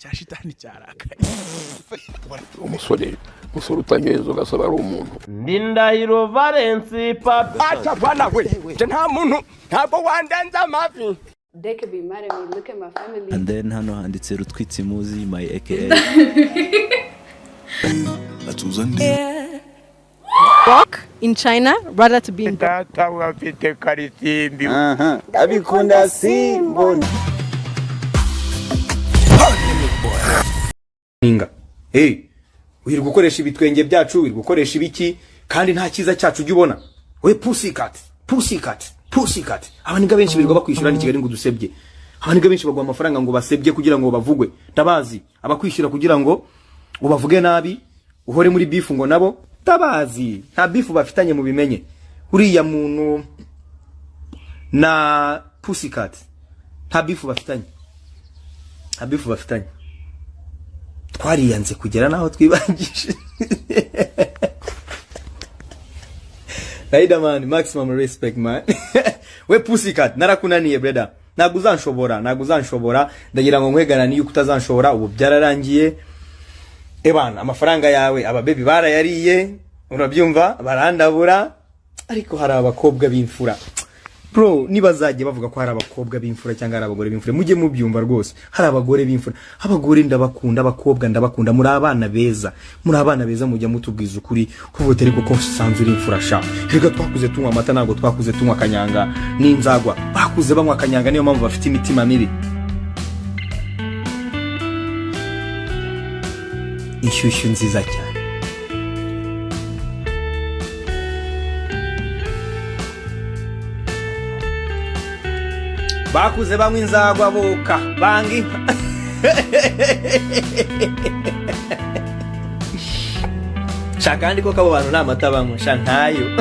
cya shitani cyarakaye. Umusore utanyezo ugasaba ari umuntu. Ndindahiro Valence papa. Acha bana we. Nta muntu ntabwo wandanza amavi. They could be mad at me. Look at my family. And then hano handitse Rutwitsi Muzi my aka. Walk in China rather to be in Tata wafite karisimbi. Abikunda simbona. Ninga. Hey, wiri gukoresha ibitwenge byacu, wiri gukoresha ibiki kandi nta kiza cyacu ujye we pussycat. Abaniga benshi birirwa bakwishyura ni Kigali ngo dusebye. Abaniga benshi bagwa amafaranga ngo basebye kugira ngo bavugwe. Tabazi abakwishyura kugira ngo ubavuge nabi, uhore muri bifu ngo nabo tabazi. Nta bifu bafitanye mu bimenye. Uriya muntu na pussycat. Nta bifu bafitanye. Twariyanze kugera naho twibangije. Riderman, maximum respect man. We pussycat narakunaniye brother. Ntago uzanshobora ndagira ngo nkwegana niyo kutazanshobora ubu byararangiye. Ebana amafaranga yawe ababebi barayariye urabyumva barandabura ariko hari abakobwa b'imfura. Bro nibazaje bavuga ko hari abakobwa b'imfura cyangwa hari abagore b'imfura mujye mubyumva rwose. Hari abagore b'imfura, abagore ndabakunda, abakobwa ndabakunda, muri abana beza mujya mutubwiza ukuri kuvote ariko ko sanzura imfura sha. Rega twakuze tunywa amata nago twakuze tunywa kanyanga n'inzagwa. Bakuze banywa kanyanga niyo mpamvu bafite imitima mibi. Inshyushyu nziza cyane. Bakuze bamwe inzagwa boka bangi. Shakandi ko kabo bantu namata bamwe shantayo.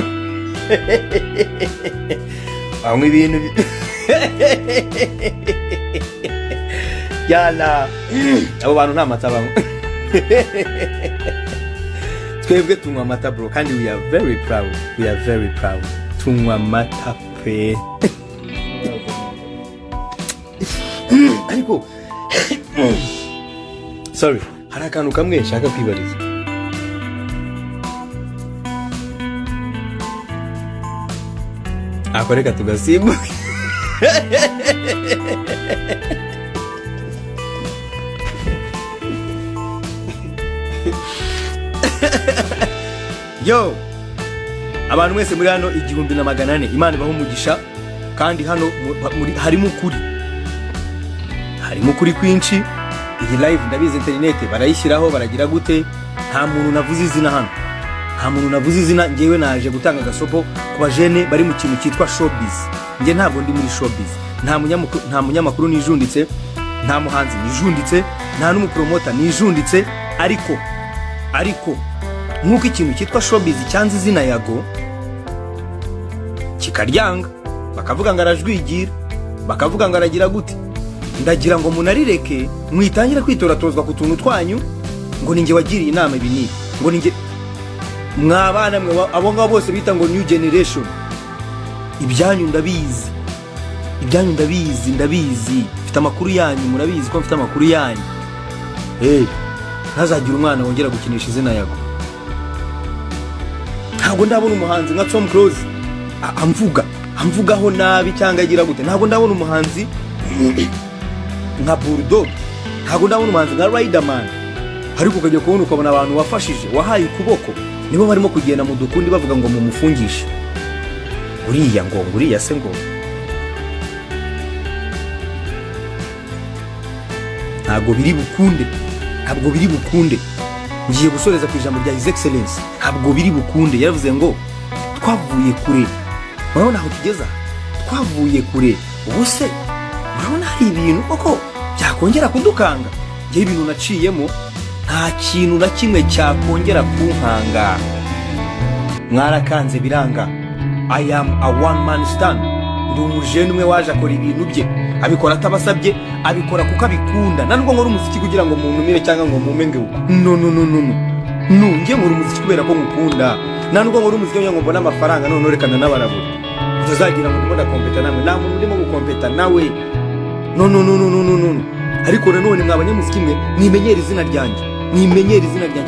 Bamwe ibintu yala abo bantu namata bamwe. Twebwe tunywa amata bro kandi we are very proud. Tunywa amata pe. Ariko sorry hari akantu kamwe nshaka kwibariza. Akoreka tugasimbuka. Yo abantu mwese muri hano 1400 Imana ibaho umugisha kandi hano harimo ukuri kwinshi. Iyi live ndabizi internet barayishyiraho baragira gute. Nta muntu navuze izina hano, ngewe naje gutanga gasopo ku bajene bari mu kintu cyitwa showbiz. Nge ntabwo ndi muri showbiz, nta munyamakuru nijunditse, nta muhanzi nijunditse, nta n'umupromota nijunditse. Ariko nkuko ikintu cyitwa showbiz cyanze izina Yago kikaryanga, bakavuga ngo arajwigira, bakavuga ngo aragira gute. Ndagira ngo munarireke mwitangira kwitoratozwa ku tuntu twanyu ngo ninge wagiriye inama ibini ngo ninge mwabana mwe abo ngabo bose bita ngo new generation. Ibyanyu ndabizi mfite amakuru yanyu, murabizi ko mfite amakuru yanyu. Ntazagira umwana wongera gukinisha izina Yago. Ntabwo ndabona umuhanzi nka Tom Close amvugaho nabi cyangwa agira gute. Ntabwo ndabona umuhanzi nka Bulldog, ntabwo ndabona umuhanzi nka Riderman. Ariko ukajya kubona ukabona abantu wafashije wahaye ukuboko nibo barimo kugenda mu dukundi bavuga ngo mumufungishe. Uriya se ngo ntabwo biri bukunde. Ngiye gusoreza ku ijambo rya His Excellence. Ntabwo biri bukunde. Yaravuze ngo twavuye kure. Urabona aho tugeza? Twavuye kure. Ubuse urabona hari ibintu koko byakongera kudukanga. Ngiye ibintu naciyemo nta kintu na kimwe cyakongera kunkanga. Mwarakanze biranga. I am a one man stand. Ndi umujene umwe waje akora ibintu bye, abikora atabasabye, abikora kuko abikunda. Nanubwo nkora umuziki kugira ngo muntumire cyangwa ngo mumenge uko. No ngiye nkora umuziki kubera ko ngukunda. Nanubwo nkora umuziki kugira ngo mbone amafaranga none rekana n'abarabura. Utazagira ngo ndimo ndakompeta nawe, nta muntu ndimo gukompeta nawe. No ariko nanone mwabanyamuziki mwe mwimenyera izina ryanjye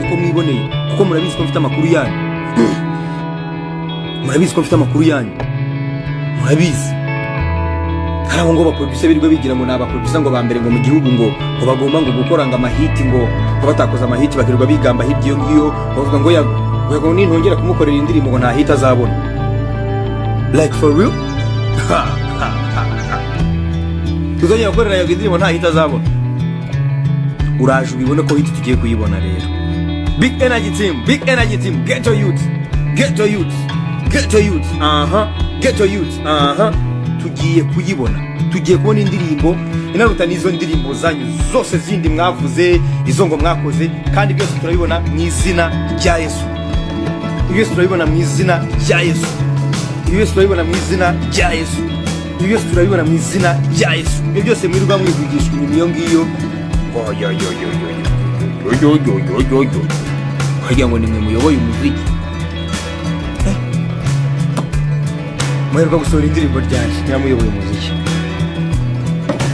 ko mwiboneye kuko murabizi ko mfite amakuru yanyu murabizi hari abo ngo baproducer birirwa bigira ngo n'abaproducer ngo bambere ngo mu gihugu ngo bagomba ngo gukora ngo amahiti ngo batakoze amahiti bakirirwa bigamba hirya iyo ngiyo bavuga ngo Yago nintongera kumukorera indirimbo ngo nta hit azabona. Like for real? Tuzongera gukorera Yago indirimbo nta hit azabona. Uraje ubibone ko hit tugiye kuyibona rero. Big energy team, get your youth. Get your youth. Tugiye kuyibona. Tugiye kubona indirimbo inaruta nizo ndirimbo zanyu zose zindi mwavuze, izo ngo mwakoze, kandi byose turabibona mu izina rya Yesu. Byose turabibona mu izina rya Yesu. Ibyo byose mwirirwa mwivugisha inyuma iyo ngiyo. Wagira ngo nimwe muyoboye umuziki. Mwirirwa gusohora indirimbo ryaje, niba muyoboye umuziki.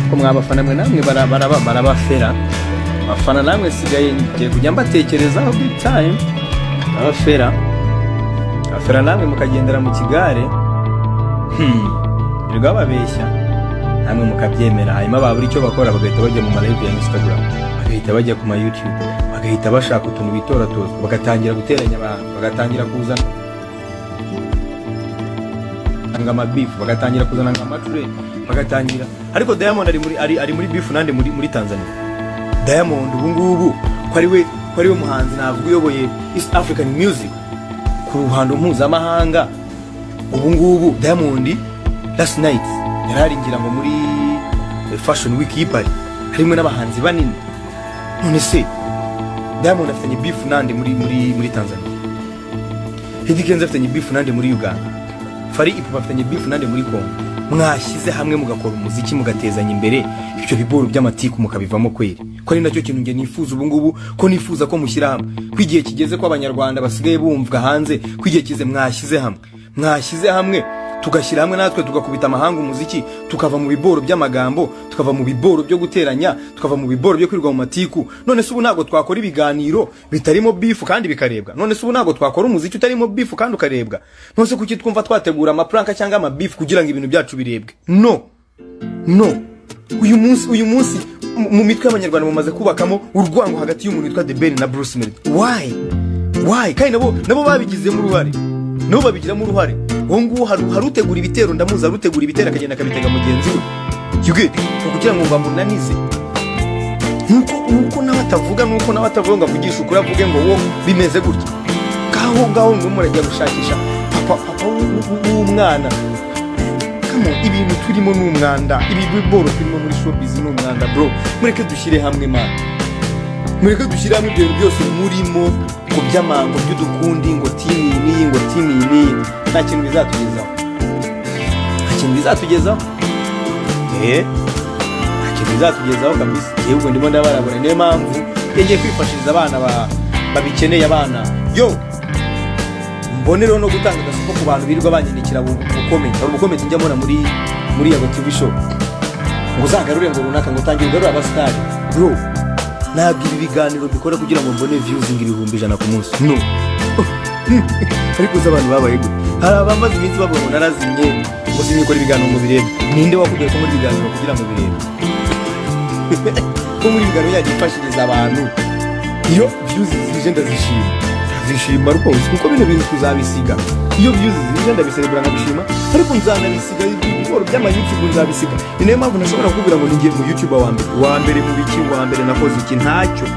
Ko mwabafana mwe namwe barabafera. Abafana namwe sigaye ngiye kujya mbatekerezaho big time. Abafera namwe mukagendera mu kigare. Birirwa babeshya. Namwe mukabyemera, hanyuma babura icyo bakora bagahita bajya mu live ya Instagram, bagahita bajya ku ma YouTube, bagahita bashaka utuntu bitoratoza, bagatangira guteranya abantu, bagatangira kuzana ngama beef, bagatangira kuzana ngama trade, bagatangira. Ariko Diamond ari muri beef nande muri Tanzania. Diamond ubungubu ko ari we muhanzi navuga uyoboye East African music ku ruhando mpuzamahanga. Ubungubu Diamond last night yararingira ngo muri fashion week y'Ipari harimo n'abahanzi banini. None se Diamond afitanye beef nande muri Tanzania, Eddy Kenzo afitanye beef nande muri Uganda, Fari Ipupa afitanye beef nande muri Congo. Mwashyize hamwe mugakora umuziki mugatezanya imbere, ibyo biboro by'amatiku mukabivamo kweri. Ko ari nacyo kintu nge nifuza ubungubu, ko nifuza ko mushyira hamwe, kwigiye kigeze ko abanyarwanda basigaye bumvwa hanze, kwigiye kize mwashyize hamwe tugashyira hamwe natwe tugakubita amahanga umuziki, tukava mu biboro by'amagambo, tukava mu biboro byo guteranya, tukava mu biboro byo kwirirwa mu matiku. None se ubu ntago twakora ibiganiro bitarimo beef kandi bikarebwa? None se ubu ntago twakora umuziki utarimo beef kandi ukarebwa? None se kuki twumva twategura amapranka cyangwa ama beef kugira ngo ibintu byacu birebwe? No. Uyu munsi mu mitwe y'abanyarwanda mumaze kubakamo urwango hagati y'umuntu witwa The Ben na Bruce Melody. Why? Kandi nabo babigizemo uruhare. Nabo babigiramo uruhare. Wongu harutegura ibitero, ndamuza harutegura ibitero akagenda akabitega mugenzi we. Yuge kugira ngo bamunanize. Nuko n'abatavuga ngo avugisha ukuri, avuge ngo wo bimeze gutya. Ngaho ngo murajya gushakisha papa w'umwana. Kamo ibintu turimo n'umwanda, ibi biboro turimo muri showbiz n'umwanda bro. Mureke dushyire hamwe man. Mureke dushyire hamwe ibyo byose murimo ngo by'amango by'udukundi ngo timi ni nta kintu bizatugezaho. Nta kintu bizatugezaho kabisa. Yego ndimo ndabarabura, niyo mpamvu yagiye kwifashiriza abana babikeneye abana. Yo mbonero no gutanga gasoko ku bantu birirwa banyandikira ubukomenti njya mbona muri Yago TV show ngo uzagarure ngo runaka ngo tangira ugarura abasitari bro. Ntabwo ibi biganiro bikora kugira ngo mbone views ng'ibihumbi 100 ku munsi, no. Ariko abantu babaye gute? Hari abamaze iminsi bavuga ngo narazimye ngo sinyikora ibiganiro ngo birebe. Ninde wakubwiye ko muri biganiro kugira ngo birebe? Ko muri biganiro yagifashiriza abantu, iyo views zije ndazishima ruko kuko bino bintu tuzabisiga. Iyo views zije ndabiserebura nkabishima, ariko nzanabisiga ibikoro by'ama YouTube nzabisiga. Ni nayo mpamvu nashobora kukubwira ngo ningiye mu YouTube wa mbere mu biki, wa mbere nakoze iki ntacyo.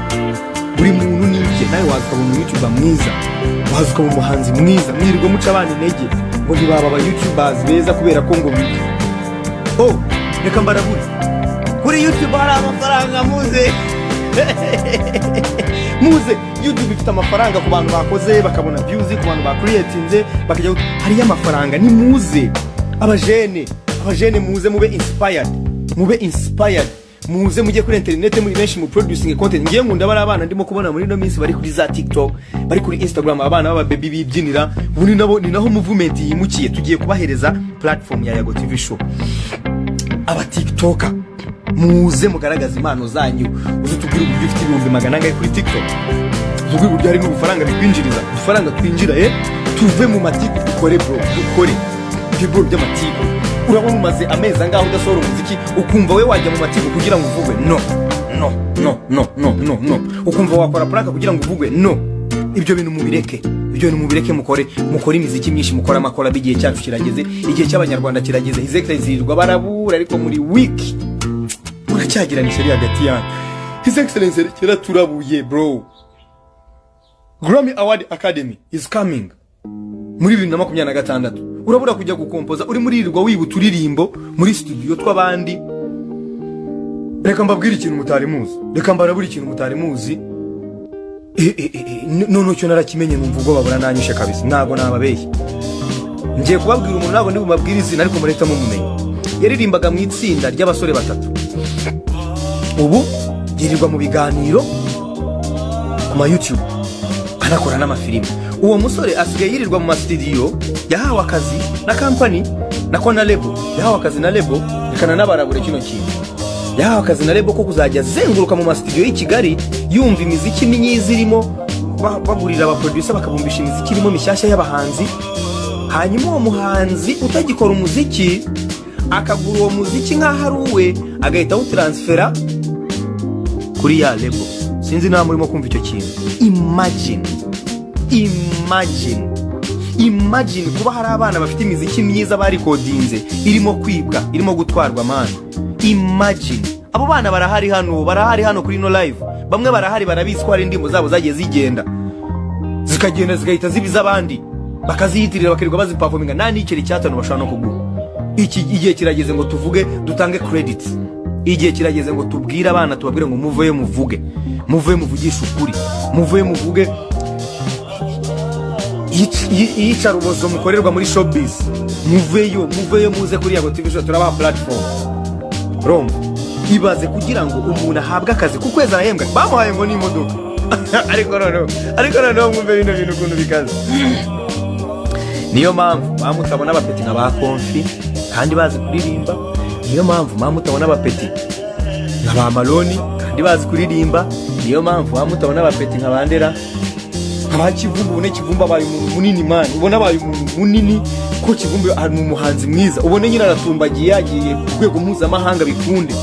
Buri muntu niki nawe wazukabona mu YouTube mwiza, wazukabona umuhanzi mwiza, mwirirwa muca abana intege ngo ntibaba aba YouTubers beza kubera ko ngo biki. Reka mbarabure kuri YouTube hari amafaranga muze YouTube ifite amafaranga ku bantu bakoze bakabona views, ku bantu bakreatinze bakajya hari amafaranga. Ni muze abajene muze mube inspired muze mujye kuri internet muri benshi mu producing content. Ngiye nkunda bari abana ndimo kubona muri no minsi bari kuri za TikTok, bari kuri Instagram, abana baba baby bibyinira. Ubundi nabo ni naho movement yimukiye. Tugiye kubahereza platform ya Yago TV show. Aba TikToker muze mugaragaza impano zanyu uzutubwira uburyo ufite ibihumbi 100 kuri TikTok uzubwira uburyo hari n'ubufaranga bikwinjiriza udufaranga twinjira tuve mu matiku dukore bro dukore ibyo by'amatiku urabona umaze amezi angaho udasohora umuziki ukumva we wajya mu matiku kugira ngo uvugwe no ukumva wakora prank kugira ngo uvugwe no ibyo bintu mubireke mukore imiziki myinshi mukora amakora bigiye cyacu kirageze igihe cy'abanyarwanda kirageze His Excellency yirirwa barabura ariko muri week uracyagiranisha ari hagati yanyu His Excellency kera turabuye bro Grammy Award Academy is coming muri 2026 urabura kujya gukompoza uri muri irirwa wibuta uririmbo muri studio tw'abandi reka mbabwira ikintu mutari muzi reka mbarabura ikintu mutari muzi no cyo narakimenye numva ubwo babura nanyishe kabisa ntago nababeshye ngiye kubabwira umuntu ntago ndi bumabwira izina ariko mureta mu mumenye yaririmbaga mu itsinda ry'abasore batatu ubu yirirwa mu biganiro ku ma YouTube anakora n'amafilime uwo musore asigaye yirirwa mu studio yahawe akazi na company na label yahawe akazi na label ikana n'abarabure kino kintu yahawe akazi na label ko kuzajya zenguruka mu studio y'i Kigali yumva imiziki minyizi irimo bagurira aba producer bakabumbisha imiziki irimo mishyashya y'abahanzi hanyuma uwo muhanzi utagikora umuziki akagura uwo muziki nkaho ari uwe agahita awutransfera kuri ya label sinzi nawe murimo kumva icyo kintu imagine kuba hari abana bafite imiziki myiza bari kodinze irimo kwibwa irimo gutwarwa man imagine abo bana barahari hano kuri no live bamwe barahari barabitswa hari indimo zabo zagiye zigenda zigahita zibiza abandi bakaziyitirira bakirirwa baziperforminga nta n'ikiri cyatano bashobora no kugura iki igihe kirageze ngo tuvuge dutange credits igihe kirageze ngo tubwire abana tubabwire ngo muvuye muvugisha ukuri muvuye muvuge iyicarubozo mukorerwa muri showbiz muveyo muze kuri Yago TV show turaba platform Rom ibaze kugira ngo umuntu ahabwe akazi ku kwezi arahembwa bamuhaye ngo ni imodoka ariko noneho mwumve bino bintu kuntu bikaze niyo mpamvu bamutabona abapeti nka ba Konfi kandi bazi kuririmba niyo mpamvu bamutabona abapeti nka ba Maloni kandi bazi kuririmba niyo mpamvu bamutabona abapeti nka Bandera abakivumbu ne kivumba baye umuntu munini man ubona baye umuntu munini ko kivumbu ari umuhanzi mwiza ubone nyine aratumbagiye yagiye ku rwego mpuzamahanga bikunde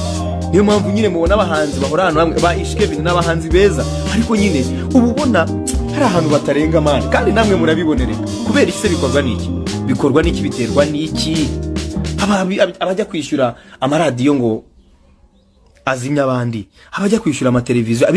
niyo mpamvu nyine mubona abahanzi bahora hano hamwe ba Ishkevin n'abahanzi beza ariko nyine ububona hari ahantu batarenga man kandi namwe murabibonere kubera iki se bikorwa n'iki biterwa n'iki abajya kwishyura amaradiyo ngo azimya abandi abajya kwishyura amateleviziyo